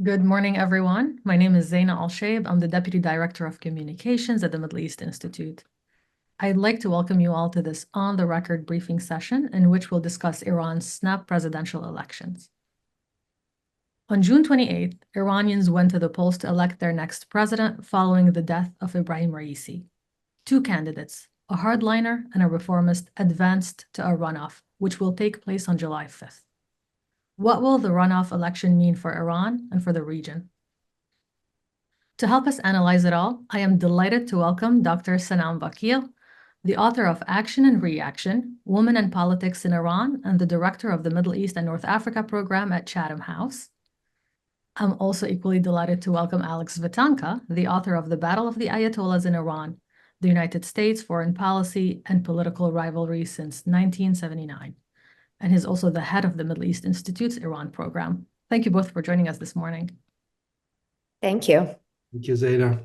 Good morning, everyone. My name is Zaina Al-Shaib. I'm the Deputy Director of Communications at the Middle East Institute. I'd like to welcome you all to this on-the-record briefing session in which we'll discuss Iran's snap presidential elections. On June 28th, Iranians went to the polls to elect their next president following the death of Ebrahim Raisi. Two candidates, a hardliner and a reformist, advanced to a runoff, which will take place on July 5th. What will the runoff election mean for Iran and for the region? To help us analyze it all, I am delighted to welcome Dr. Sanam Vakil, the author of Action and Reaction, Women and Politics in Iran, and the director of the Middle East and North Africa program at Chatham House. I'm also equally delighted to welcome Alex Vatanka, the author of The Battle of the Ayatollahs in Iran, the United States Foreign Policy and Political Rivalry since 1979. And he's also the head of the Middle East Institute's Iran program. Thank you both for joining us this morning. Thank you. Thank you, Zaina.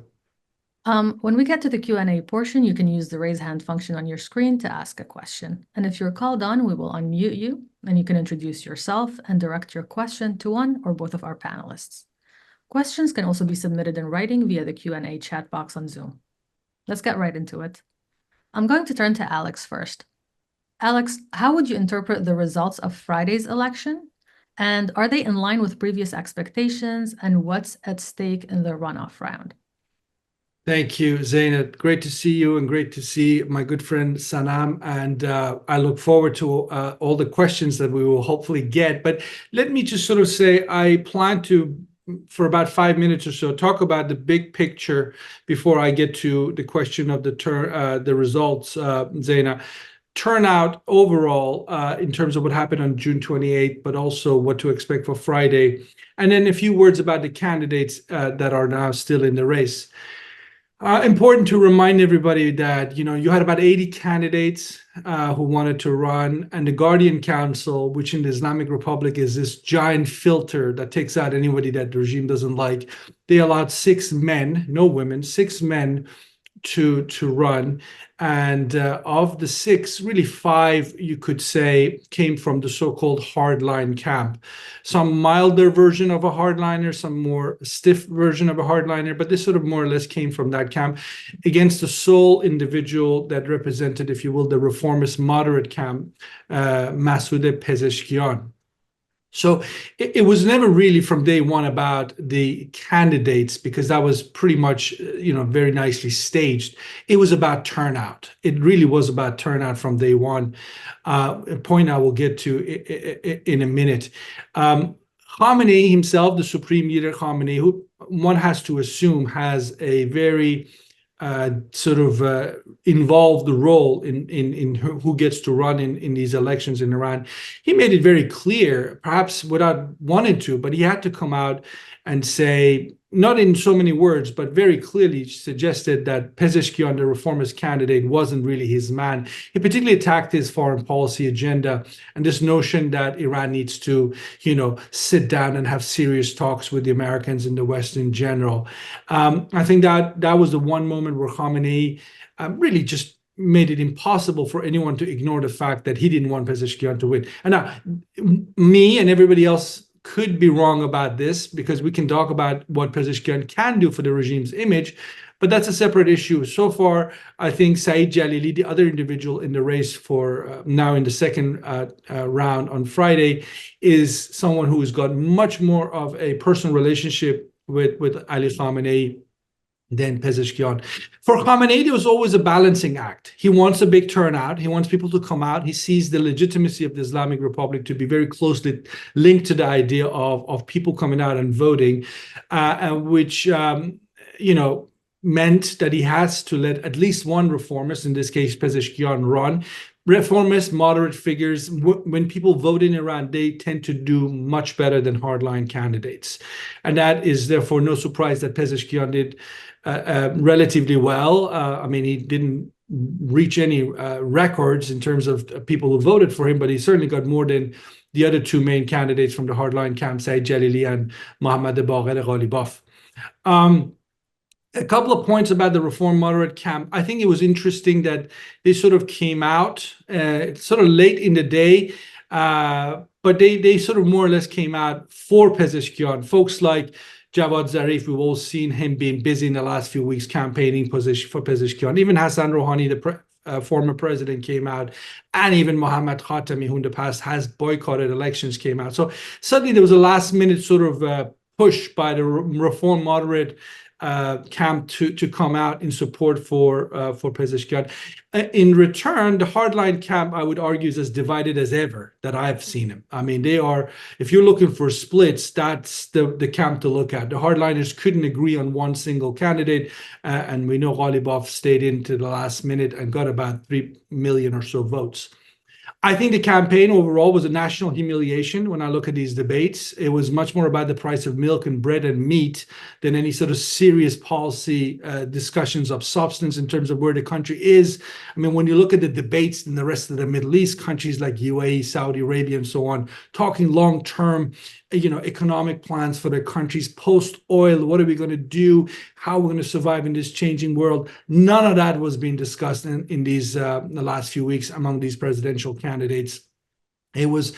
When we get to the Q&A portion, you can use the raise hand function on your screen to ask a question. And if you're called on, we will unmute you, and you can introduce yourself and direct your question to one or both of our panelists. Questions can also be submitted in writing via the Q&A chat box on Zoom. Let's get right into it. I'm going to turn to Alex first. Alex, how would you interpret the results of Friday's election? And are they in line with previous expectations? And what's at stake in the runoff round? Thank you, Zaina. Great to see you and great to see my good friend Sanam. And I look forward to all the questions that we will hopefully get. But let me just sort of say, I plan to, for about 5 minutes or so, talk about the big picture before I get to the question of the results, Zaina. Turnout overall in terms of what happened on June 28th, but also what to expect for Friday. And then a few words about the candidates that are now still in the race. Important to remind everybody that, you had about 80 candidates who wanted to run, and the Guardian Council, which in the Islamic Republic is this giant filter that takes out anybody that the regime doesn't like. They allowed 6 men, no women, 6 men to run, and of the 6, really 5, you could say, came from the so-called hardline camp. Some milder version of a hardliner, some more stiff version of a hardliner, but this sort of more or less came from that camp against the sole individual that represented, if you will, the reformist moderate camp, Masoud Pezeshkian. So it was never really from day one about the candidates, because that was pretty much, very nicely staged. It was about turnout. It really was about turnout from day one, a point I will get to in a minute. Khamenei himself, the supreme leader Khamenei, who one has to assume has a very involved role in who gets to run in these elections in Iran. He made it very clear, perhaps without wanting to, but he had to come out and say, not in so many words, but very clearly suggested that Pezeshkian, the reformist candidate, wasn't really his man. He particularly attacked his foreign policy agenda and this notion that Iran needs to, sit down and have serious talks with the Americans and the West in general. I think that was the one moment where Khamenei really just made it impossible for anyone to ignore the fact that he didn't want Pezeshkian to win. And now, me and everybody else could be wrong about this, because we can talk about what Pezeshkian can do for the regime's image, but that's a separate issue. So far, I think Saeed Jalili, the other individual in the race for now in the second round on Friday, is someone who has got much more of a personal relationship with Ali Khamenei than Pezeshkian. For Khamenei, there was always a balancing act. He wants a big turnout. He wants people to come out. He sees the legitimacy of the Islamic Republic to be very closely linked to the idea of people coming out and voting, which, meant that he has to let at least one reformist, in this case Pezeshkian, run. Reformist, moderate figures, when people vote in Iran, they tend to do much better than hardline candidates. And that is therefore no surprise that Pezeshkian did relatively well. He didn't reach any records in terms of people who voted for him, but he certainly got more than the other 2 main candidates from the hardline camp, Saeed Jalili and Mohammad Baqir Ghalibaf. A couple of points about the reform moderate camp. I think it was interesting that they sort of came out sort of late in the day But they sort of more or less came out for Pezeshkian. Folks like Javad Zarif, we've all seen him being busy in the last few weeks campaigning position for Pezeshkian. Even Hassan Rouhani, the former president, came out, and even Mohammad Khatami, who in the past has boycotted elections, came out. So suddenly there was a last-minute sort of push by the reform moderate camp to come out in support for Pezeshkian. In return, the hardline camp, I would argue, is as divided as ever that I've seen them. I mean, they are, if you're looking for splits, that's the camp to look at. The hardliners couldn't agree on one single candidate, and we know Ghalibaf stayed into the last minute and got about 3 million or so votes. I think the campaign overall was a national humiliation. When I look at these debates, it was much more about the price of milk and bread and meat than any sort of serious policy discussions of substance in terms of where the country is. I mean, when you look at the debates in the rest of the Middle East, countries like UAE, Saudi Arabia, and so on, talking long-term, economic plans for their countries post-oil, what are we going to do, how we're going to survive in this changing world. None of that was being discussed in these the last few weeks among these presidential candidates. It was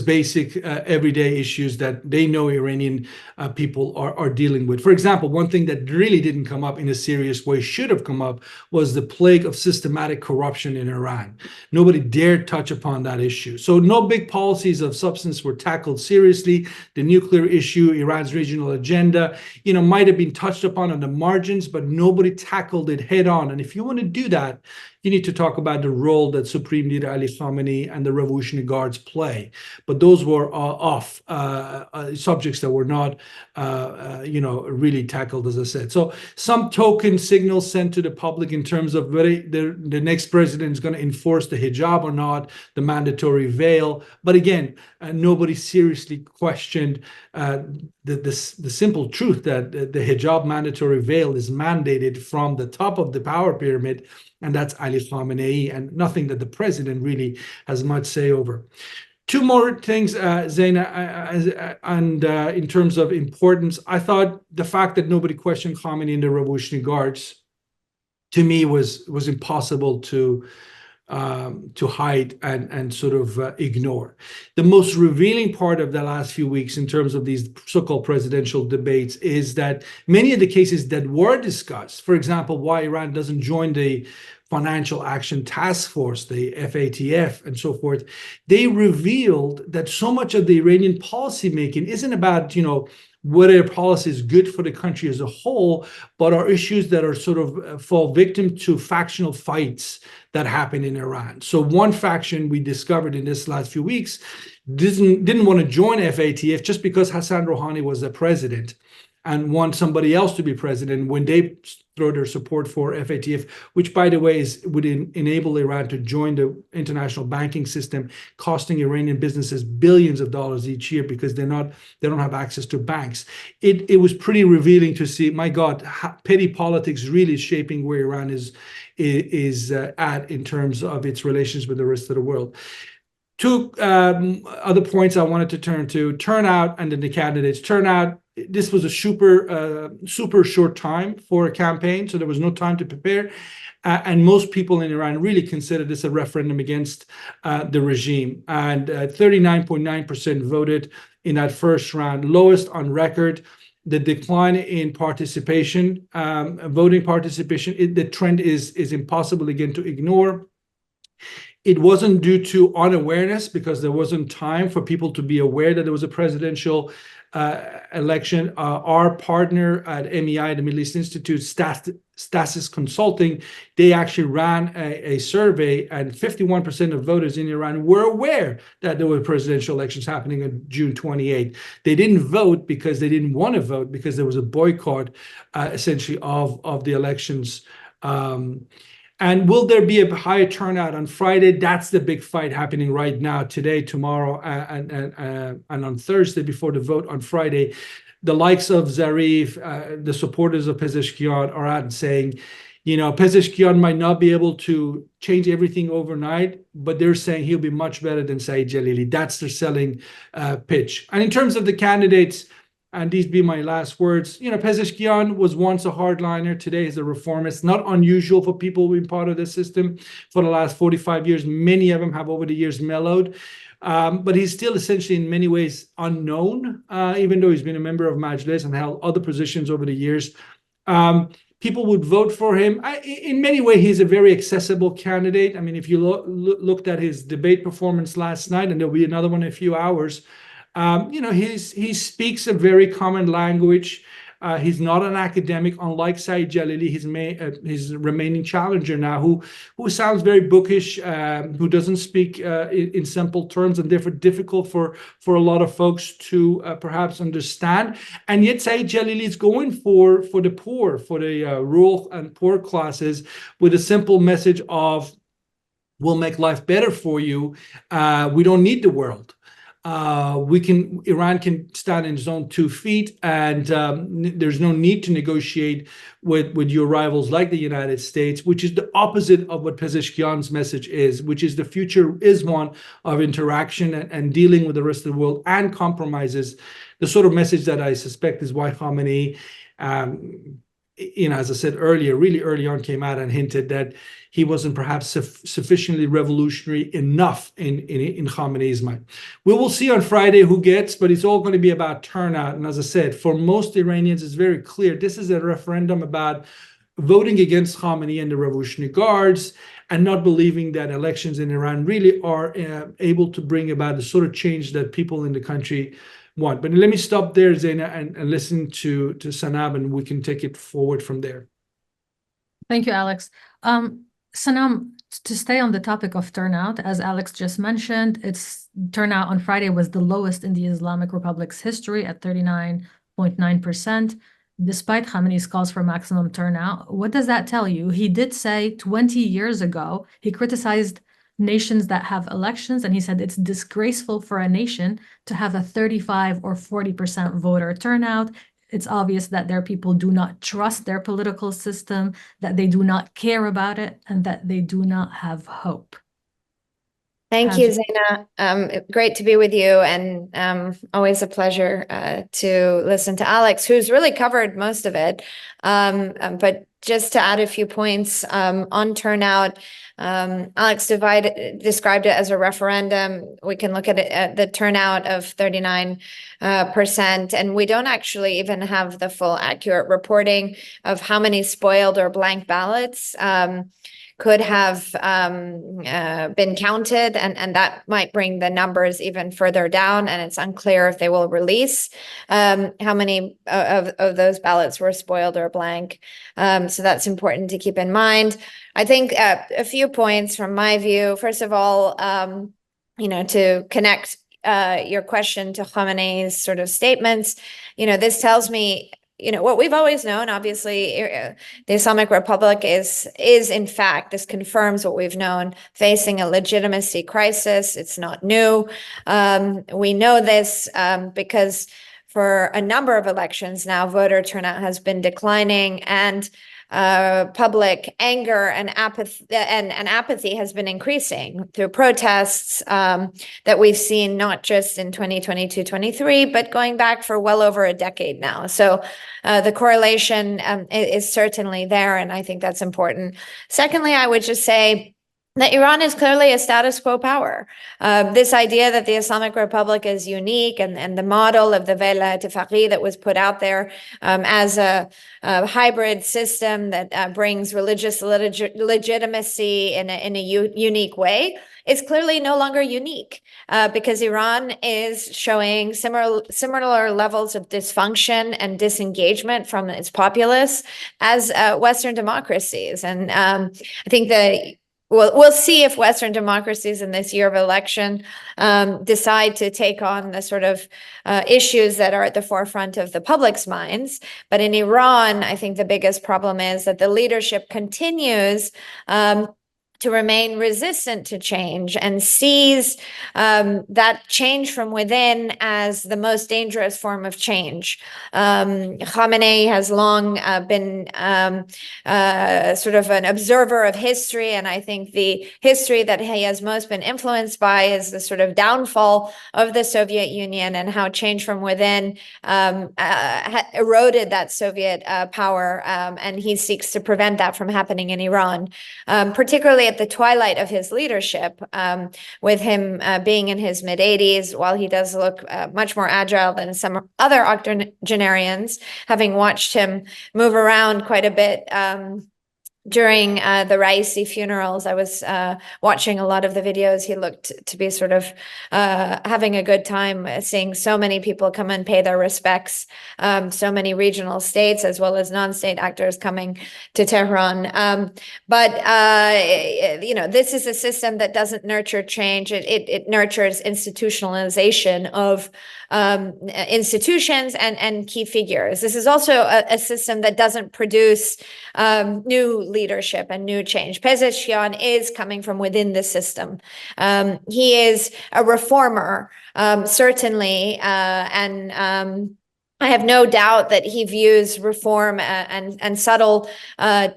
basic everyday issues that they know Iranian people are dealing with. For example, one thing that really didn't come up in a serious way, should have come up, was the plague of systematic corruption in Iran. Nobody dared touch upon that issue. So no big policies of substance were tackled seriously. The nuclear issue, Iran's regional agenda, might have been touched upon on the margins, but nobody tackled it head on. And if you want to do that, you need to talk about the role that Supreme Leader Ali Khamenei and the Revolutionary Guards play. But those were off subjects that were not, really tackled, as I said. So some token signals sent to the public in terms of whether the next president is going to enforce the hijab or not, the mandatory veil. But again, nobody seriously questioned the simple truth that the hijab mandatory veil is mandated from the top of the power pyramid, and that's Ali Khamenei, and nothing that the president really has much say over. Two more things, Zaina, and in terms of importance, I thought the fact that nobody questioned Khamenei and the Revolutionary Guards, to me, was impossible to hide and sort of ignore. The most revealing part of the last few weeks in terms of these so-called presidential debates is that many of the cases that were discussed, for example, why Iran doesn't join the Financial Action Task Force, the FATF, and so forth, they revealed that so much of the Iranian policymaking isn't about, whether policy is good for the country as a whole, but are issues that are sort of fall victim to factional fights that happen in Iran. So one faction we discovered in this last few weeks didn't want to join FATF just because Hassan Rouhani was the president and want somebody else to be president when they throw their support for FATF, which, by the way, would enable Iran to join the international banking system, costing Iranian businesses billions of dollars each year because they don't have access to banks. It was pretty revealing to see, my God, petty politics really shaping where Iran is at in terms of its relations with the rest of the world. Two other points I wanted to turn to: turnout and then the candidates. Turnout, this was a super short time for a campaign, so there was no time to prepare. And most people in Iran really consider this a referendum against the regime. And 39.9% voted in that first round, lowest on record. The decline in participation, voting participation, the trend is impossible again to ignore. It wasn't due to unawareness, because there wasn't time for people to be aware that there was a presidential election. Our partner at MEI, the Middle East Institute, Stasis Consulting, they actually ran a survey, and 51% of voters in Iran were aware that there were presidential elections happening on June 28th. They didn't vote because they didn't want to vote, because there was a boycott, essentially, of the elections. And will there be a higher turnout on Friday? That's the big fight happening right now, today, tomorrow, and on Thursday before the vote on Friday. The likes of Zarif, the supporters of Pezeshkian, are out saying, Pezeshkian might not be able to change everything overnight, but they're saying he'll be much better than Saeed Jalili. That's their selling pitch. And in terms of the candidates, and these be my last words. Pezeshkian was once a hardliner. Today is a reformist. Not unusual for people being part of this system for the last 45 years. Many of them have over the years mellowed. But he's still essentially in many ways unknown, even though he's been a member of Majlis and held other positions over the years. People would vote for him. In many ways, he's a very accessible candidate. I mean, if you looked at his debate performance last night, and there'll be another one in a few hours, he speaks a very common language. He's not an academic, unlike Saeed Jalili, his remaining challenger now, who sounds very bookish, who doesn't speak in simple terms, and therefore difficult for a lot of folks to perhaps understand. And yet Saeed Jalili is going for the poor, for the rural and poor classes, with a simple message of, we'll make life better for you. We don't need the world. Iran can stand in its own 2 feet, and there's no need to negotiate with your rivals like the United States, which is the opposite of what Pezeshkian's message is, which is the future is one of interaction and dealing with the rest of the world and compromises. The sort of message that I suspect is why Khamenei, as I said earlier, really early on came out and hinted that he wasn't perhaps sufficiently revolutionary enough in Khamenei's mind. We will see on Friday who gets, but it's all going to be about turnout. And as I said, for most Iranians, it's very clear. This is a referendum about voting against Khamenei and the Revolutionary Guards, and not believing that elections in Iran really are able to bring about the sort of change that people in the country want. But let me stop there, Zaina, and listen to Sanam, and we can take it forward from there. Thank you, Alex. Sanam, to stay on the topic of turnout, as Alex just mentioned, its turnout on Friday was the lowest in the Islamic Republic's history at 39.9%, despite Khamenei's calls for maximum turnout. What does that tell you? He did say 20 years ago, he criticized nations that have elections, and he said it's disgraceful for a nation to have a 35 or 40% voter turnout. It's obvious that their people do not trust their political system, that they do not care about it, and that they do not have hope. Thank you, Zaina. Great to be with you, and always a pleasure to listen to Alex, who's really covered most of it. But just to add a few points on turnout, Alex described it as a referendum. We can look at it at the turnout of 39%, and we don't actually even have the full accurate reporting of how many spoiled or blank ballots could have been counted, and that might bring the numbers even further down, and it's unclear if they will release how many of those ballots were spoiled or blank. So that's important to keep in mind. I think a few points from my view. First of all, to connect your question to Khamenei's sort of statements, this tells me what we've always known. Obviously, the Islamic Republic is in fact, this confirms what we've known, facing a legitimacy crisis. It's not new. We know this because for a number of elections now, voter turnout has been declining, and public anger and apathy has been increasing through protests that we've seen not just in 2022-23, but going back for well over a decade now. So the correlation is certainly there, and I think that's important. Secondly, I would just say that Iran is clearly a status quo power. This idea that the Islamic Republic is unique, and the model of the Vela Ittifaqi that was put out there as a hybrid system that brings religious legitimacy in a unique way, is clearly no longer unique because Iran is showing similar levels of dysfunction and disengagement from its populace as Western democracies. And I think that we'll see if Western democracies in this year of election decide to take on the sort of issues that are at the forefront of the public's minds. But in Iran, I think the biggest problem is that the leadership continues to remain resistant to change and sees that change from within as the most dangerous form of change. Khamenei has long been sort of an observer of history, and I think the history that he has most been influenced by is the sort of downfall of the Soviet Union and how change from within eroded that Soviet power, and he seeks to prevent that from happening in Iran, particularly at the twilight of his leadership, with him being in his mid-80s, while he does look much more agile than some other octogenarians, having watched him move around quite a bit during the Raisi funerals. I was watching a lot of the videos. He looked to be sort of having a good time, seeing so many people come and pay their respects, so many regional states as well as non-state actors coming to Tehran. But this is a system that doesn't nurture change. It nurtures institutionalization of institutions and key figures. This is also a system that doesn't produce new leadership and new change. Pezeshkian is coming from within the system. He is a reformer, certainly, and I have no doubt that he views reform and subtle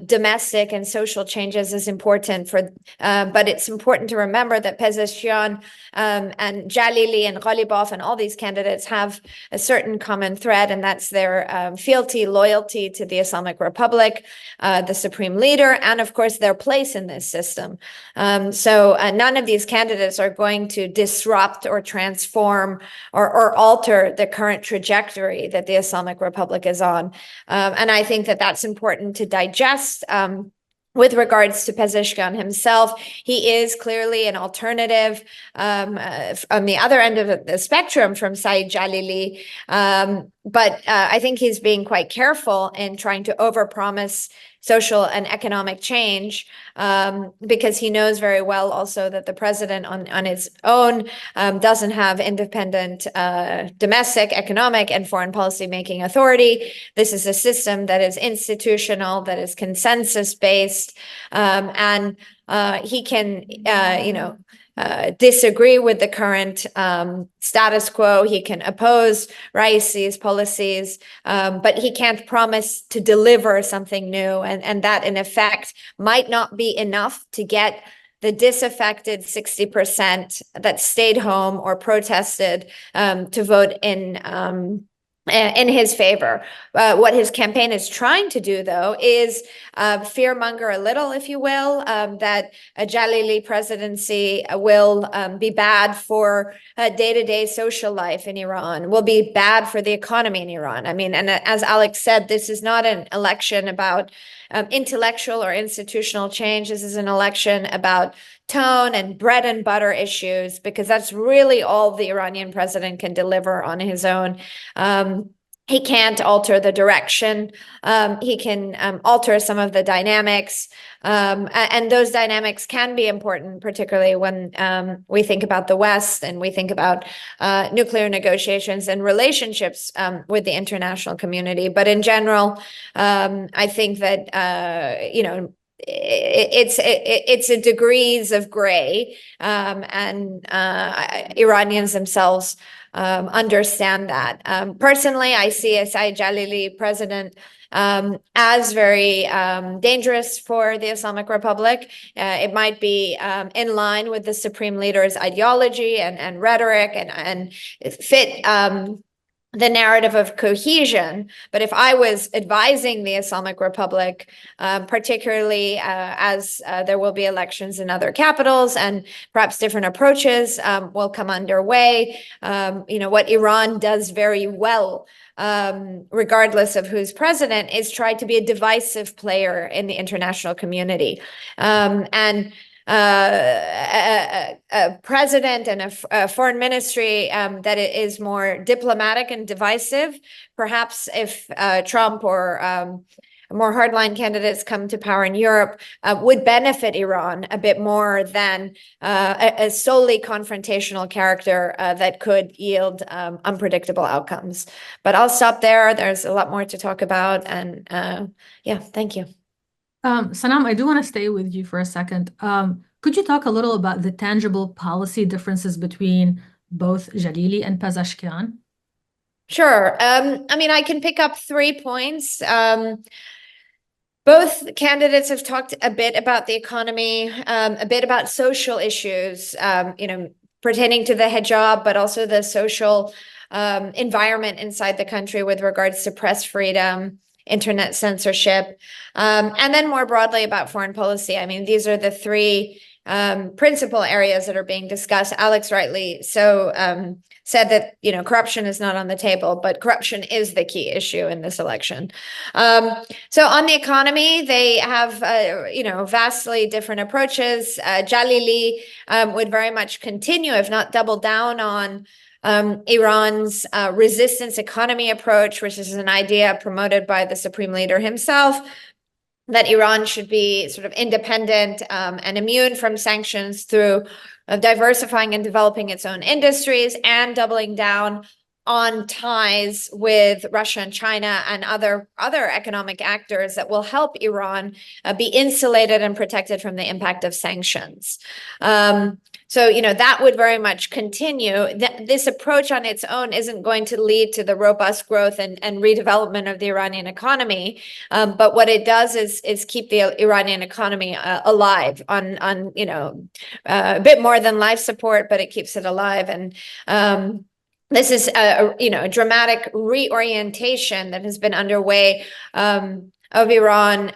domestic and social changes as important but it's important to remember that Pezeshkian and Jalili and Ghalibaf and all these candidates have a certain common thread, and that's their fealty, loyalty to the Islamic Republic, the supreme leader, and of course their place in this system. So none of these candidates are going to disrupt or transform or alter the current trajectory that the Islamic Republic is on. And I think that that's important to digest. With regards to Pezeshkian himself, he is clearly an alternative on the other end of the spectrum from Saeed Jalili. But I think he's being quite careful in trying to overpromise social and economic change, because he knows very well also that the president on its own doesn't have independent domestic, economic, and foreign policy making authority. This is a system that is institutional, that is consensus-based, and he can, disagree with the current status quo. He can oppose Raisi's policies, but he can't promise to deliver something new. And that, in effect, might not be enough to get the disaffected 60% that stayed home or protested to vote in his favor. What his campaign is trying to do, though, is fearmonger a little, if you will, that a Jalili presidency will be bad for day-to-day social life in Iran, will be bad for the economy in Iran. I mean, and as Alex said, this is not an election about intellectual or institutional change. This is an election about tone and bread and butter issues, because that's really all the Iranian president can deliver on his own. He can't alter the direction. He can alter some of the dynamics. And those dynamics can be important, particularly when we think about the West and we think about nuclear negotiations and relationships with the international community. But in general, I think that, it's a degrees of gray, and Iranians themselves understand that. Personally, I see a Saeed Jalili president as very dangerous for the Islamic Republic. It might be in line with the supreme leader's ideology and rhetoric and fit the narrative of cohesion. But if I was advising the Islamic Republic, particularly as there will be elections in other capitals and perhaps different approaches will come underway, what Iran does very well, regardless of who's president, is try to be a divisive player in the international community. A president and a foreign ministry that is more diplomatic and divisive. Perhaps if Trump or more hardline candidates come to power in Europe, would benefit Iran a bit more than a solely confrontational character that could yield unpredictable outcomes. But I'll stop there. There's a lot more to talk about. And yeah, thank you. Sanam, I do want to stay with you for a second. Could you talk a little about the tangible policy differences between both Jalili and Pezeshkian? Sure. I mean, I can pick up 3 points. Both candidates have talked a bit about the economy, a bit about social issues, pertaining to the hijab, but also the social environment inside the country with regards to press freedom, internet censorship, and then more broadly about foreign policy. I mean, these are the three principal areas that are being discussed. Alex rightly so said that, corruption is not on the table, but corruption is the key issue in this election. So on the economy, they have, vastly different approaches. Jalili would very much continue, if not double down on Iran's resistance economy approach, which is an idea promoted by the supreme leader himself, that Iran should be sort of independent and immune from sanctions through diversifying and developing its own industries and doubling down on ties with Russia and China and other economic actors that will help Iran be insulated and protected from the impact of sanctions. So, that would very much continue. This approach on its own isn't going to lead to the robust growth and redevelopment of the Iranian economy. But what it does is keep the Iranian economy alive on a bit more than life support, but it keeps it alive. And this is a dramatic reorientation that has been underway of Iran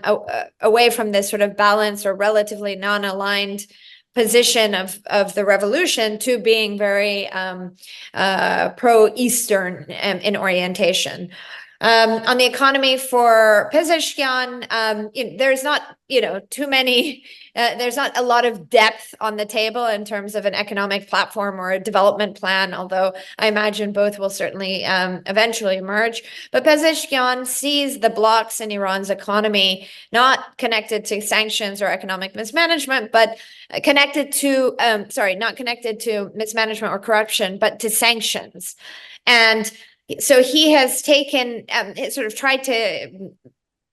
away from this sort of balanced or relatively non-aligned position of the revolution to being very pro-Eastern in orientation. On the economy for Pezeshkian, there's not, too many, there's not a lot of depth on the table in terms of an economic platform or a development plan, although I imagine both will certainly eventually emerge. But Pezeshkian sees the blocks in Iran's economy not connected to sanctions or economic mismanagement, but connected to, not connected to mismanagement or corruption, but to sanctions. And so he has taken, sort of tried to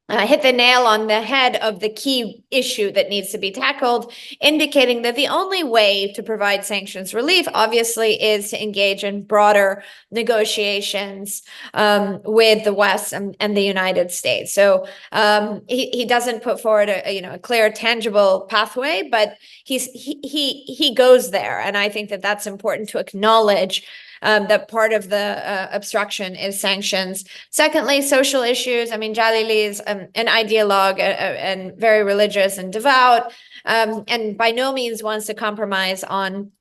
hit the nail on the head of the key issue that needs to be tackled, indicating that the only way to provide sanctions relief, obviously, is to engage in broader negotiations with the West and the United States. So he doesn't put forward a clear, tangible pathway, but he goes there, and I think that that's important to acknowledge. That part of the obstruction is sanctions. Secondly, social issues. I mean, Jalili is an ideologue and very religious and devout, and by no means wants to compromise on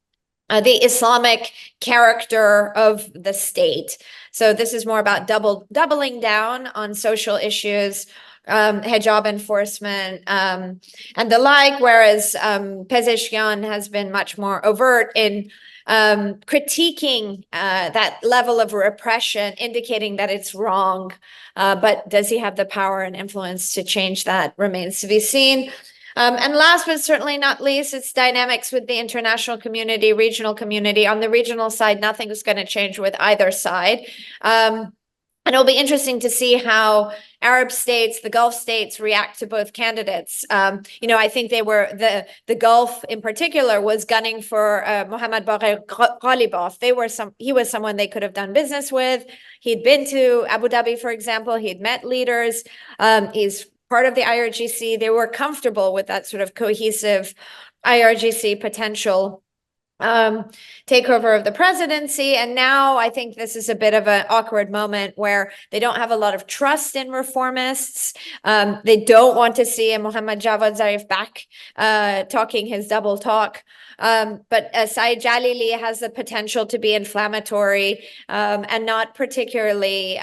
the Islamic character of the state. So this is more about doubling down on social issues, hijab enforcement, and the like, whereas Pezeshkian has been much more overt in critiquing that level of repression, indicating that it's wrong. But does he have the power and influence to change that remains to be seen. And last but certainly not least, it's dynamics with the international community, regional community. On the regional side, nothing is going to change with either side. And it'll be interesting to see how Arab states, the Gulf states, react to both candidates. I think they were the Gulf in particular was gunning for Mohammad Bagher Ghalibaf. He was someone they could have done business with. He'd been to Abu Dhabi, for example. He'd met leaders. He's part of the IRGC. They were comfortable with that sort of cohesive IRGC potential takeover of the presidency. And now I think this is a bit of an awkward moment where they don't have a lot of trust in reformists. They don't want to see a Mohammad Javad Zarif back talking his double talk. But Saeed Jalili has the potential to be inflammatory and not particularly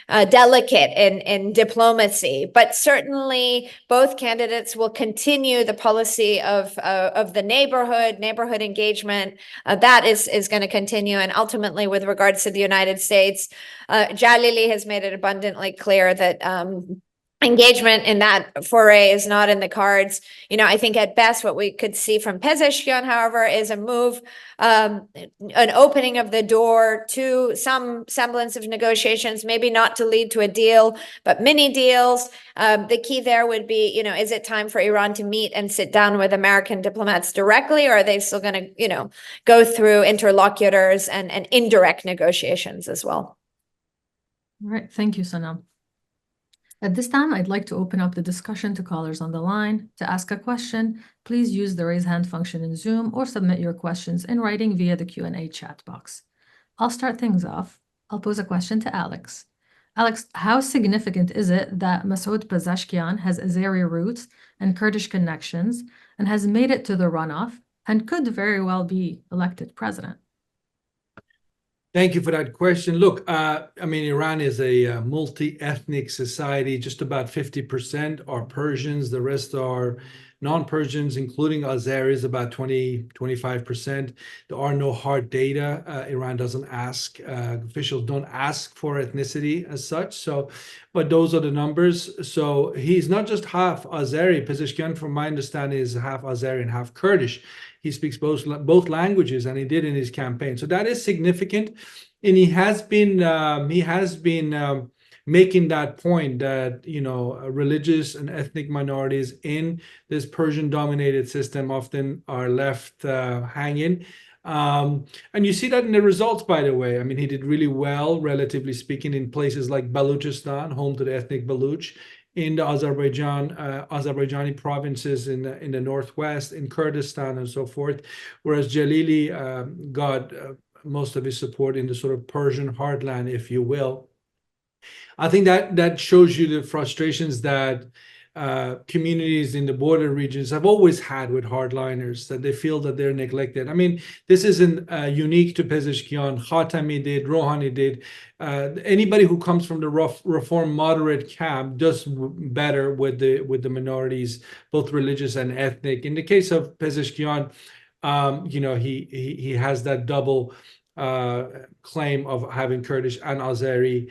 delicate in diplomacy. But certainly both candidates will continue the policy of the neighborhood engagement. That is going to continue. And ultimately, with regards to the United States, Jalili has made it abundantly clear that engagement in that foray is not in the cards. I think at best what we could see from Pezeshkian, however, is a move, an opening of the door to some semblance of negotiations, maybe not to lead to a deal, but mini deals. The key there would be, is it time for Iran to meet and sit down with American diplomats directly, or are they still going to, go through interlocutors and indirect negotiations as well? All right, thank you, Sanam. At this time, I'd like to open up the discussion to callers on the line. To ask a question, please use the raise hand function in Zoom or submit your questions in writing via the Q&A chat box. I'll start things off. I'll pose a question to Alex. Alex, how significant is it that Masoud Pezeshkian has Azeri roots and Kurdish connections and has made it to the runoff and could very well be elected president? Thank you for that question. Look, Iran is a multi-ethnic society. Just about 50% are Persians. The rest are non-Persians, including Azeris, about 25%. There are no hard data. Iran doesn't ask, officials don't ask for ethnicity as such. But those are the numbers. So he's not just half Azeri. Pezeshkian, from my understanding, is half Azeri and half Kurdish. He speaks both languages, and he did in his campaign. So that is significant, and he has been making that point that religious and ethnic minorities in this Persian-dominated system often are left hanging. And you see that in the results, by the way. He did really well, relatively speaking, in places like Balochistan, home to the ethnic Baluch, in the Azerbaijani provinces in the northwest, in Kurdistan, and so forth. Whereas Jalili got most of his support in the sort of Persian heartland, if you will. I think that shows you the frustrations that communities in the border regions have always had with hardliners, that they feel that they're neglected. This isn't unique to Pezeshkian. Khatami did, Rouhani did. Anybody who comes from the reform moderate camp does better with the minorities, both religious and ethnic. In the case of Pezeshkian, he has that double claim of having Kurdish and Azeri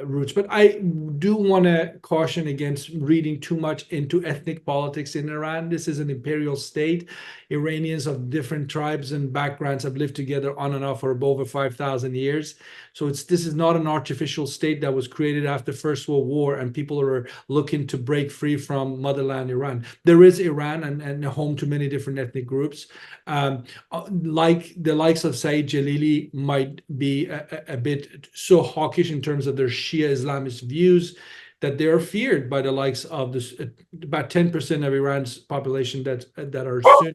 roots. But I do want to caution against reading too much into ethnic politics in Iran. This is an imperial state. Iranians of different tribes and backgrounds have lived together on and off for over 5,000 years. So this is not an artificial state that was created after First World War and people are looking to break free from motherland Iran. There is Iran and home to many different ethnic groups. Like the likes of Saeed Jalili might be a bit so hawkish in terms of their Shia Islamist views that they are feared by the likes of this about 10% of Iran's population that are Sunni.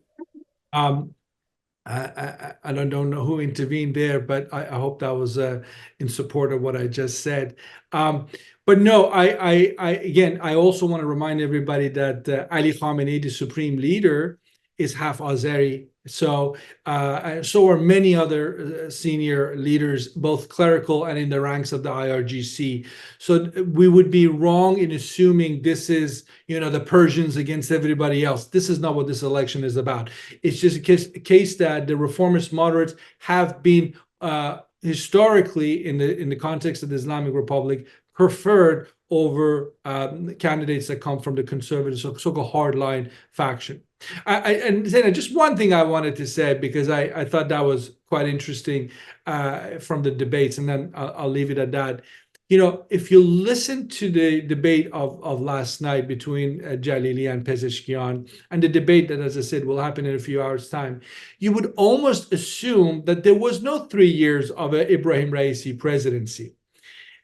I don't know who intervened there, but I hope that was in support of what I just said. But no, I also want to remind everybody that Ali Khamenei, the supreme leader, is half Azeri. So are many other senior leaders, both clerical and in the ranks of the IRGC. So we would be wrong in assuming this is, the Persians against everybody else. This is not what this election is about. It's just a case that the reformist moderates have been historically, in the context of the Islamic Republic, preferred over candidates that come from the conservative, so-called hardline faction. And Zaina, just one thing I wanted to say, because I thought that was quite interesting from the debates, and then I'll leave it at that. If you listen to the debate of last night between Jalili and Pezeshkian, and the debate that, as I said, will happen in a few hours' time, you would almost assume that there was no 3 years of an Ebrahim Raisi presidency.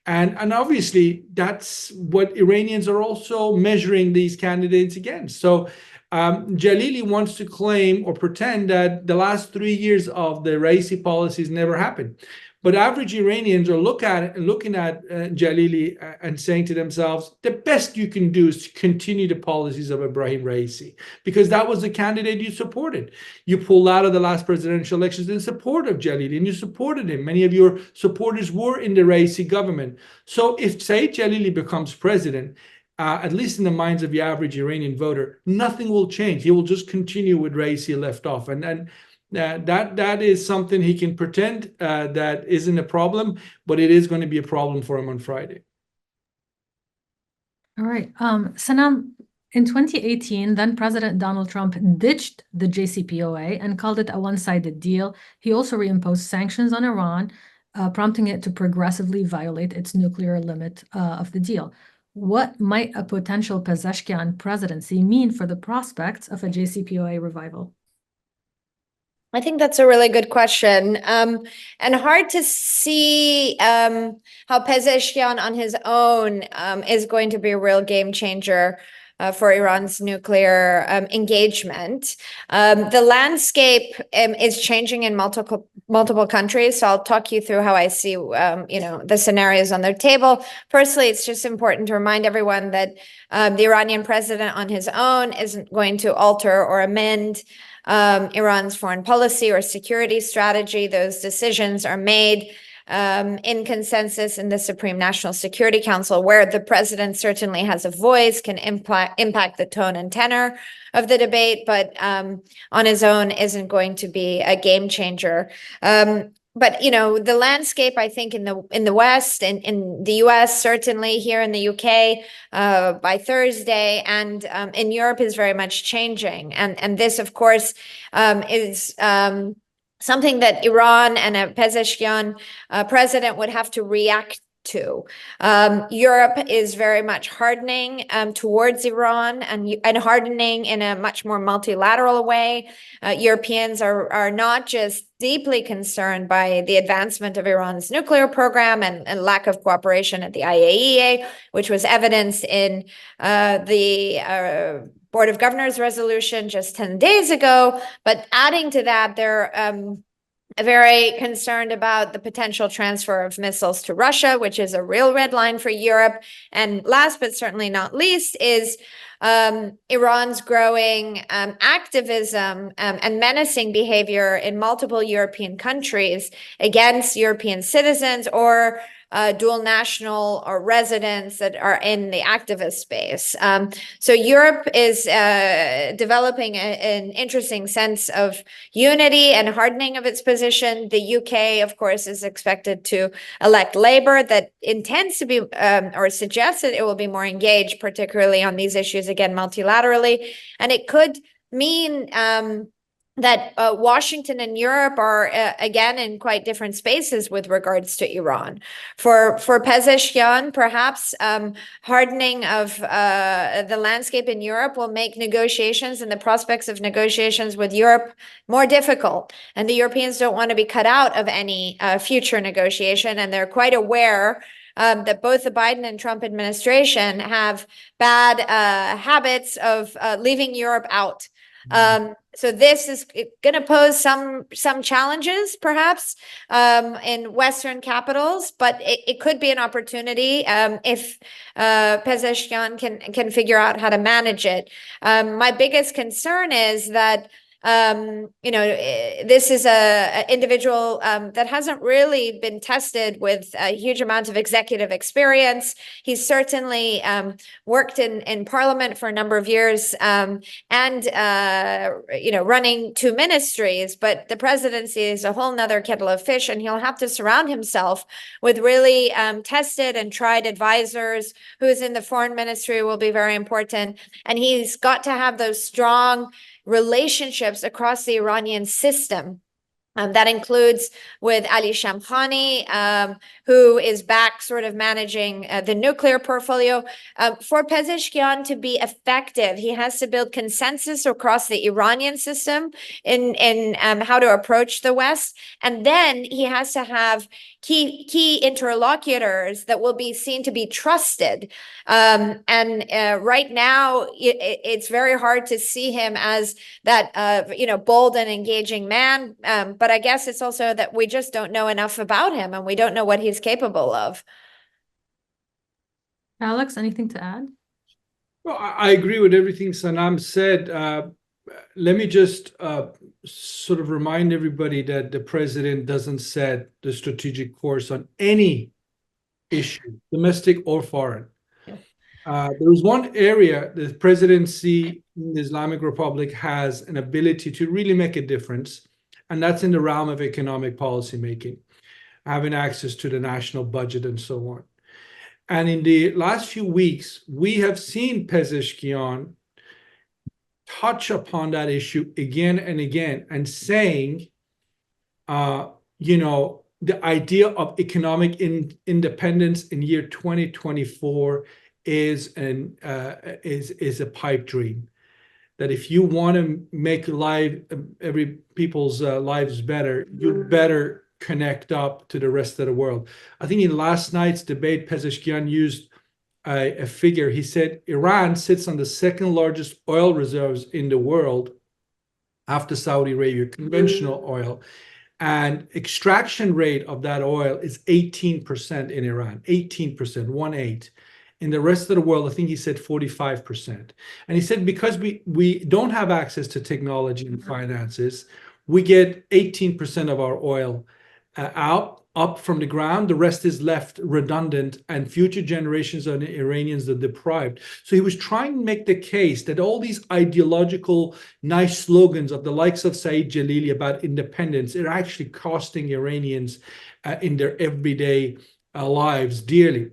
And obviously, that's what Iranians are also measuring these candidates against. So Jalili wants to claim or pretend that the last 3 years of the Raisi policies never happened. But average Iranians are looking at Jalili and saying to themselves, the best you can do is to continue the policies of Ebrahim Raisi, because that was the candidate you supported. You pulled out of the last presidential elections in support of Jalili, and you supported him. Many of your supporters were in the Raisi government. So if Saeed Jalili becomes president, at least in the minds of the average Iranian voter, nothing will change. He will just continue with Raisi left off. And that is something he can pretend that isn't a problem, but it is going to be a problem for him on Friday. All right. Sanam, in 2018, then President Donald Trump ditched the JCPOA and called it a one-sided deal. He also reimposed sanctions on Iran, prompting it to progressively violate its nuclear limit of the deal. What might a potential Pezeshkian presidency mean for the prospects of a JCPOA revival? I think that's a really good question, and hard to see how Pezeshkian on his own is going to be a real game changer for Iran's nuclear engagement. The landscape is changing in multiple countries, so I'll talk you through how I see the scenarios on their table. Firstly, it's just important to remind everyone that the Iranian president on his own isn't going to alter or amend Iran's foreign policy or security strategy. Those decisions are made in consensus in the Supreme National Security Council, where the president certainly has a voice, can impact the tone and tenor of the debate, but on his own isn't going to be a game changer. But the landscape, I think, in the West, in the US, certainly here in the UK by Thursday, and in Europe is very much changing. And this, of course, is something that Iran and a Pezeshkian president would have to react to. Europe is very much hardening towards Iran and hardening in a much more multilateral way. Europeans are not just deeply concerned by the advancement of Iran's nuclear program and lack of cooperation at the IAEA, which was evidenced in the Board of Governors resolution just 10 days ago. But adding to that, they're very concerned about the potential transfer of missiles to Russia, which is a real red line for Europe. And last but certainly not least is Iran's growing activism and menacing behavior in multiple European countries against European citizens or dual national or residents that are in the activist space. So Europe is developing an interesting sense of unity and hardening of its position. The UK, of course, is expected to elect Labour that intends to be or suggests that it will be more engaged, particularly on these issues, again, multilaterally. And it could mean that Washington and Europe are, again, in quite different spaces with regards to Iran. For Pezeshkian, perhaps hardening of the landscape in Europe will make negotiations and the prospects of negotiations with Europe more difficult. And the Europeans don't want to be cut out of any future negotiation, and they're quite aware that both the Biden and Trump administration have bad habits of leaving Europe out. So this is going to pose some challenges, perhaps, in Western capitals, but it could be an opportunity if Pezeshkian can figure out how to manage it. My biggest concern is that this is a individual that hasn't really been tested with a huge amount of executive experience. He's certainly worked in parliament for a number of years and running two ministries, but the presidency is a whole nother kettle of fish, and he'll have to surround himself with really tested and tried advisors. Who's in the foreign ministry will be very important, and he's got to have those strong relationships across the Iranian system. That includes with Ali Shamkhani, who is back sort of managing the nuclear portfolio. For Pezeshkian to be effective, he has to build consensus across the Iranian system in how to approach the West. And then he has to have key interlocutors that will be seen to be trusted. Right now, it's very hard to see him as that, bold and engaging man. But I guess it's also that we just don't know enough about him, and we don't know what he's capable of. Alex, anything to add? Well, I agree with everything Sanam said. Let me just sort of remind everybody that the president doesn't set the strategic course on any issue, domestic or foreign. There is one area the presidency in the Islamic Republic has an ability to really make a difference, and that's in the realm of economic policy making, having access to the national budget and so on. And in the last few weeks, we have seen Pezeshkian touch upon that issue again and again and saying, the idea of economic independence in year 2024 is a pipe dream. That if you want to make every people's lives better, you better connect up to the rest of the world. I think in last night's debate, Pezeshkian used a figure. He said Iran sits on the second largest oil reserves in the world after Saudi Arabia, conventional oil. And extraction rate of that oil is 18% in Iran, 18%, 1/8. In the rest of the world, I think he said 45%. And he said because we don't have access to technology and finances, we get 18% of our oil up from the ground. The rest is left redundant, and future generations of Iranians are deprived. So he was trying to make the case that all these ideological nice slogans of the likes of Saeed Jalili about independence are actually costing Iranians in their everyday lives dearly.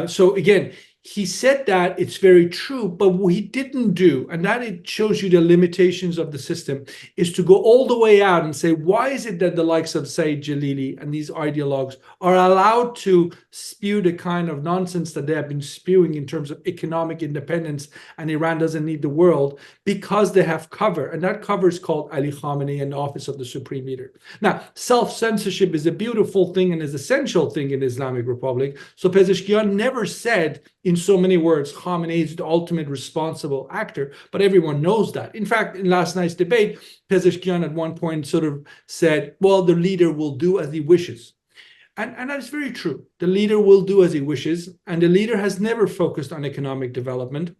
So again, he said that it's very true, but what he didn't do, and that it shows you the limitations of the system, is to go all the way out and say, why is it that the likes of Saeed Jalili and these ideologues are allowed to spew the kind of nonsense that they have been spewing in terms of economic independence and Iran doesn't need the world? Because they have cover, and that cover is called Ali Khamenei and the office of the Supreme Leader. Now, self-censorship is a beautiful thing and is an essential thing in Islamic Republic. So Pezeshkian never said in so many words, Khamenei is the ultimate responsible actor, but everyone knows that. In fact, in last night's debate, Pezeshkian at one point sort of said, well, the leader will do as he wishes. And that is very true. The leader will do as he wishes, and the leader has never focused on economic development.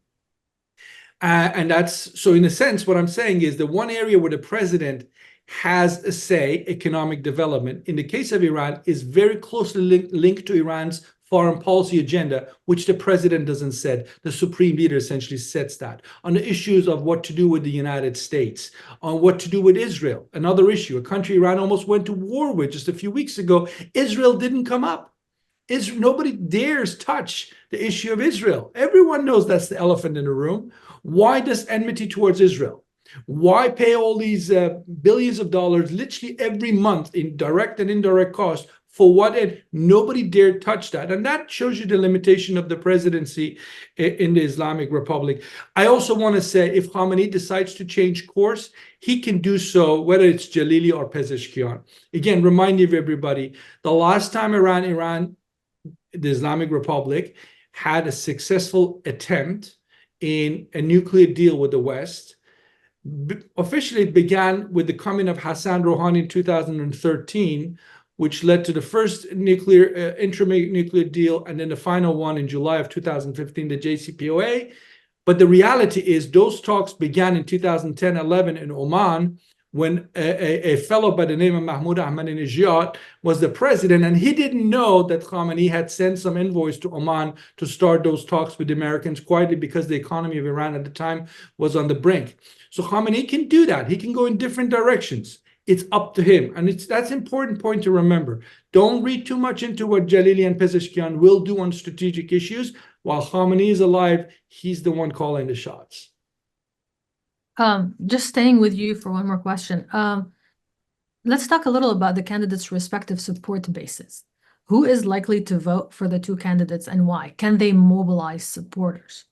And that's, so in a sense, what I'm saying is the one area where the president has a say, economic development, in the case of Iran, is very closely linked to Iran's foreign policy agenda, which the president doesn't set. The Supreme Leader essentially sets that. On the issues of what to do with the United States, on what to do with Israel, another issue, a country Iran almost went to war with just a few weeks ago, Israel didn't come up. Nobody dares touch the issue of Israel. Everyone knows that's the elephant in the room. Why this enmity towards Israel? Why pay all these billions of dollars literally every month in direct and indirect costs? For what end? Nobody dared touch that. And that shows you the limitation of the presidency in the Islamic Republic. I also want to say, if Khamenei decides to change course, he can do so, whether it's Jalili or Pezeshkian. Again, reminding everybody, the last time Iran, the Islamic Republic, had a successful attempt in a nuclear deal with the West, officially began with the coming of Hassan Rouhani in 2013, which led to the first intranuclear deal, and then the final one in July of 2015, the JCPOA. But the reality is those talks began in 2010-11 in Oman, when a fellow by the name of Mahmoud Ahmadinejad was the president, and he didn't know that Khamenei had sent some envoys to Oman to start those talks with the Americans quietly, because the economy of Iran at the time was on the brink. So Khamenei can do that. He can go in different directions. It's up to him. And that's an important point to remember. Don't read too much into what Jalili and Pezeshkian will do on strategic issues. While Khamenei is alive, he's the one calling the shots. Just staying with you for one more question. Let's talk a little about the candidates' respective support bases. Who is likely to vote for the two candidates and why? Can they mobilize supporters?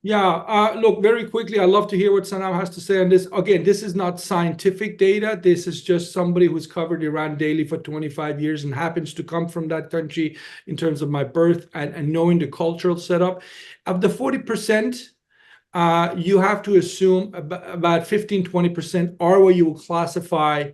Yeah, look, very quickly, I'd love to hear what Sanam has to say on this. Again, this is not scientific data. This is just somebody who's covered Iran daily for 25 years and happens to come from that country in terms of my birth and knowing the cultural setup. Of the 40%, you have to assume about 15-20% are what you will classify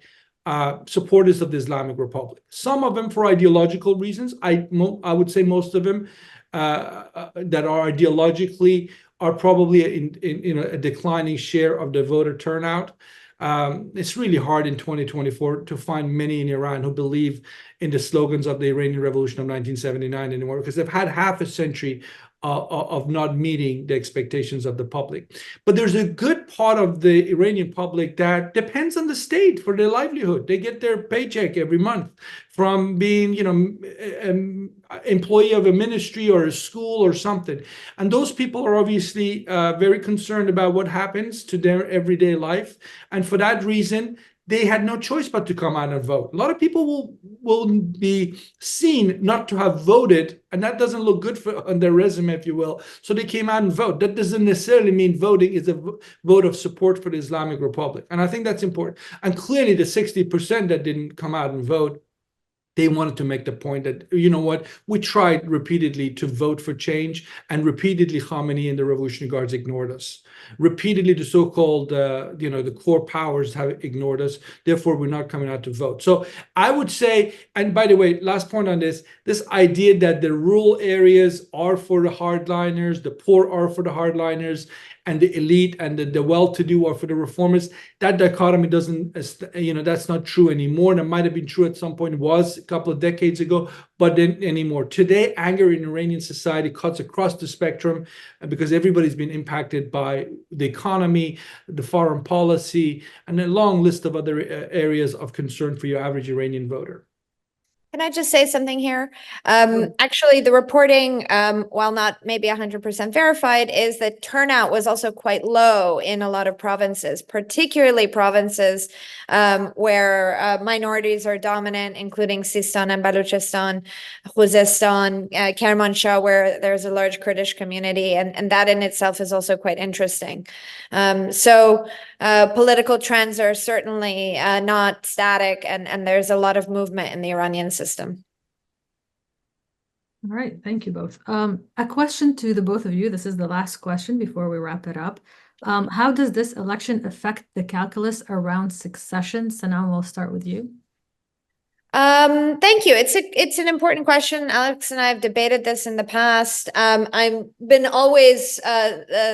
supporters of the Islamic Republic. Some of them for ideological reasons. I would say most of them that are ideologically are probably in a declining share of the voter turnout. It's really hard in 2024 to find many in Iran who believe in the slogans of the Iranian Revolution of 1979 anymore, because they've had half a century of not meeting the expectations of the public. But there's a good part of the Iranian public that depends on the state for their livelihood. They get their paycheck every month from being, an employee of a ministry or a school or something. And those people are obviously very concerned about what happens to their everyday life. And for that reason, they had no choice but to come out and vote. A lot of people will be seen not to have voted, and that doesn't look good on their resume, if you will. So they came out and vote. That doesn't necessarily mean voting is a vote of support for the Islamic Republic. And I think that's important. And clearly the 60% that didn't come out and vote, they wanted to make the point that, you know what, we tried repeatedly to vote for change, and repeatedly Khamenei and the Revolutionary Guards ignored us. Repeatedly, the so-called, the core powers have ignored us. Therefore, we're not coming out to vote. So I would say, and by the way, last point on this idea that the rural areas are for the hardliners, the poor are for the hardliners, and the elite and the well-to-do are for the reformists, that dichotomy doesn't, that's not true anymore. And it might have been true at some point, it was a couple of decades ago, but then anymore. Today, anger in Iranian society cuts across the spectrum because everybody's been impacted by the economy, the foreign policy, and a long list of other areas of concern for your average Iranian voter. Can I just say something here? Actually, the reporting, while not maybe 100% verified, is that turnout was also quite low in a lot of provinces, particularly provinces where minorities are dominant, including Sistan and Baluchistan, Khuzestan, Kermanshah, where there's a large Kurdish community, and that in itself is also quite interesting. So political trends are certainly not static, and there's a lot of movement in the Iranian system. All right, thank you both. A question to the both of you. This is the last question before we wrap it up. How does this election affect the calculus around succession? Sanam, we'll start with you. Thank you. It's an important question. Alex and I have debated this in the past. I've been always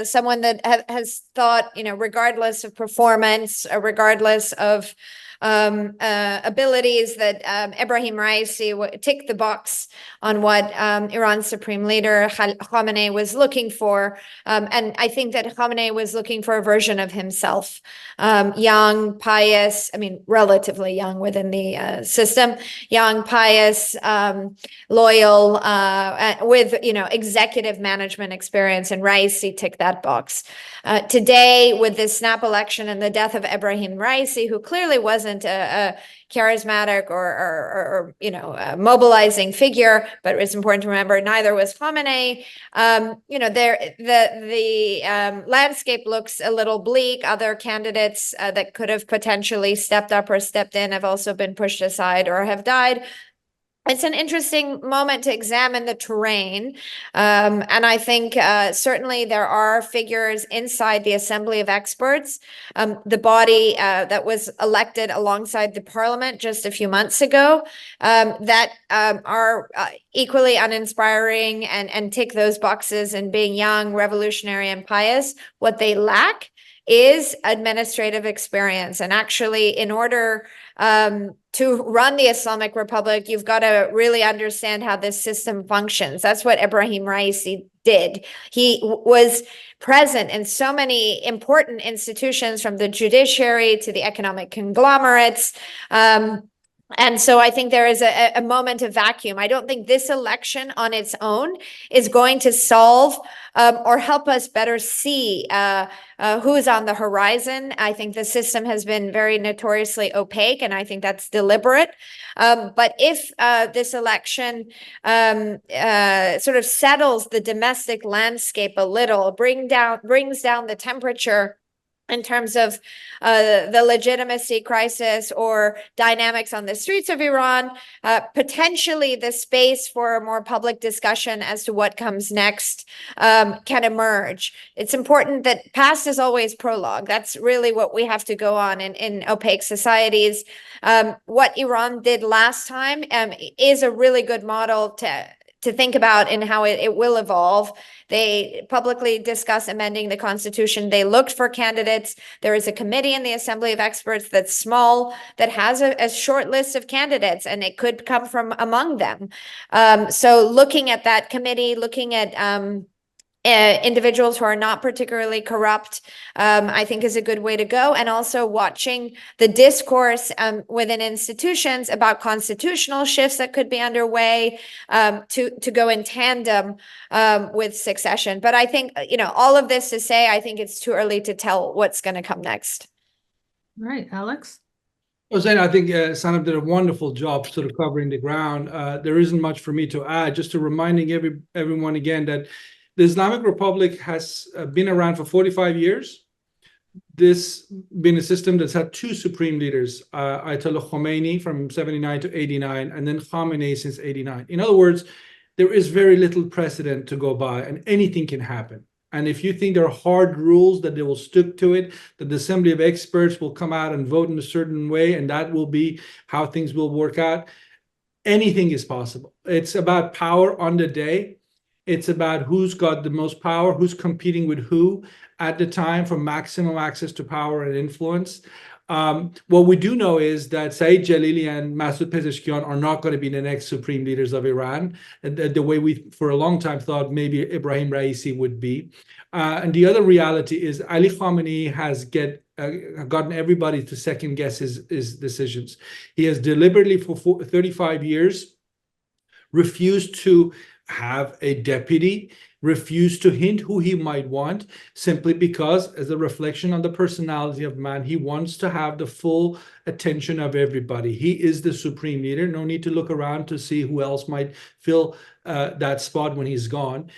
someone that has thought, regardless of performance, regardless of abilities, that Ebrahim Raisi ticked the box on what Iran's supreme leader Khamenei was looking for. And I think that Khamenei was looking for a version of himself, young, pious, relatively young within the system, young, pious, loyal, with, executive management experience, and Raisi ticked that box. Today, with this snap election and the death of Ebrahim Raisi, who clearly wasn't a charismatic or mobilizing figure, but it's important to remember neither was Khamenei. The landscape looks a little bleak. Other candidates that could have potentially stepped up or stepped in have also been pushed aside or have died. It's an interesting moment to examine the terrain. And I think certainly there are figures inside the Assembly of Experts, the body that was elected alongside the parliament just a few months ago, that are equally uninspiring and tick those boxes in being young, revolutionary, and pious. What they lack is administrative experience. And actually, in order to run the Islamic Republic, you've got to really understand how this system functions. That's what Ebrahim Raisi did. He was present in so many important institutions, from the judiciary to the economic conglomerates. And so I think there is a moment of vacuum. I don't think this election on its own is going to solve or help us better see who's on the horizon. I think the system has been very notoriously opaque, and I think that's deliberate. But if this election sort of settles the domestic landscape a little, brings down the temperature in terms of the legitimacy crisis or dynamics on the streets of Iran, potentially the space for a more public discussion as to what comes next can emerge. It's important that past is always prologue. That's really what we have to go on in opaque societies. What Iran did last time is a really good model to think about in how it will evolve. They publicly discuss amending the constitution. They looked for candidates. There is a committee in the Assembly of Experts that's small, that has a short list of candidates, and it could come from among them. So looking at that committee, looking at individuals who are not particularly corrupt, I think is a good way to go. And also watching the discourse within institutions about constitutional shifts that could be underway to go in tandem with succession. But I think, all of this to say, I think it's too early to tell what's going to come next. All right, Alex? Well, Zaina, I think Sanam did a wonderful job sort of covering the ground. There isn't much for me to add, just to reminding everyone again that the Islamic Republic has been around for 45 years. This been a system that's had two supreme leaders, Ayatollah Khomeini from 79 to 89, and then Khamenei since 89. In other words, there is very little precedent to go by, and anything can happen. And if you think there are hard rules that they will stick to it, that the Assembly of Experts will come out and vote in a certain way, and that will be how things will work out, anything is possible. It's about power on the day. It's about who's got the most power, who's competing with who at the time for maximum access to power and influence. What we do know is that Saeed Jalili and Masoud Pezeshkian are not going to be the next supreme leaders of Iran, the way we for a long time thought maybe Ebrahim Raisi would be. And the other reality is Ali Khamenei has gotten everybody to second guess his decisions. He has deliberately for 35 years refused to have a deputy, refused to hint who he might want, simply because, as a reflection on the personality of man, he wants to have the full attention of everybody. He is the supreme leader. No need to look around to see who else might fill that spot when he's gone,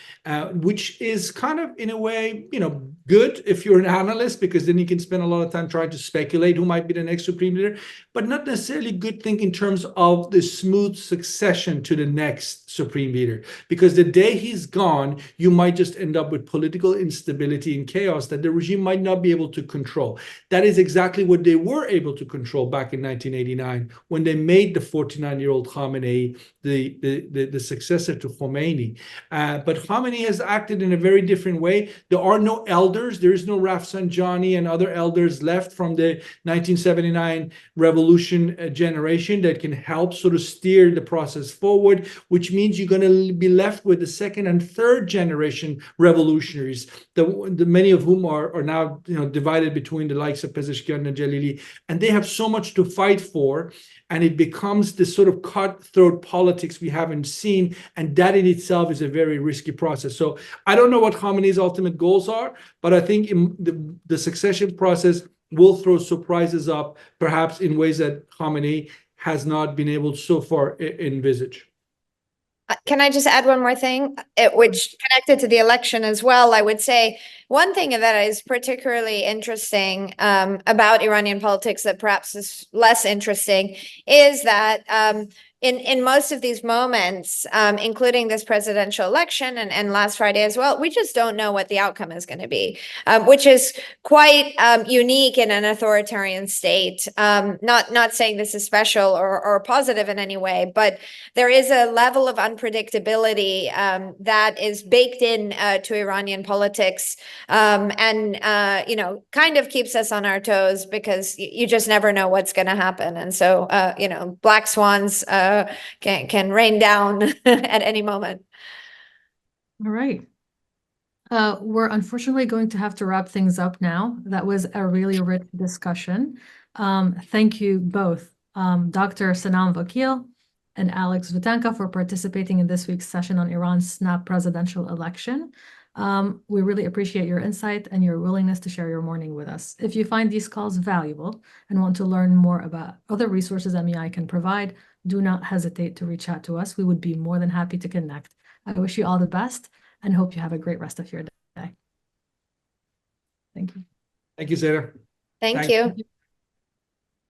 which is kind of, in a way, good if you're an analyst, because then you can spend a lot of time trying to speculate who might be the next supreme leader, but not necessarily good thing in terms of the smooth succession to the next supreme leader. Because the day he's gone, you might just end up with political instability and chaos that the regime might not be able to control. That is exactly what they were able to control back in 1989 when they made the 49-year-old Khamenei the successor to Khomeini. But Khamenei has acted in a very different way. There are no elders. There is no Rafsanjani and other elders left from the 1979 revolution generation that can help sort of steer the process forward, which means you're going to be left with the second and third generation revolutionaries, many of whom are now divided between the likes of Pezeshkian and Jalili, and they have so much to fight for, and it becomes this sort of cutthroat politics we haven't seen, and that in itself is a very risky process. So I don't know what Khamenei's ultimate goals are, but I think the succession process will throw surprises up, perhaps in ways that Khamenei has not been able to so far envisage. Can I just add one more thing, which connected to the election as well? I would say one thing that is particularly interesting about Iranian politics that perhaps is less interesting is that in most of these moments, including this presidential election and last Friday as well, we just don't know what the outcome is going to be, which is quite unique in an authoritarian state. Not saying this is special or positive in any way, but there is a level of unpredictability that is baked in to Iranian politics, and kind of keeps us on our toes, because you just never know what's going to happen. And so black swans can rain down at any moment. All right. We're unfortunately going to have to wrap things up now. That was a really rich discussion. Thank you both, Dr. Sanam Vakil and Alex Vatanka, for participating in this week's session on Iran's snap presidential election. We really appreciate your insight and your willingness to share your morning with us. If you find these calls valuable and want to learn more about other resources MEI can provide, do not hesitate to reach out to us. We would be more than happy to connect. I wish you all the best and hope you have a great rest of your day. Thank you. Thank you, Sarah. Thank you.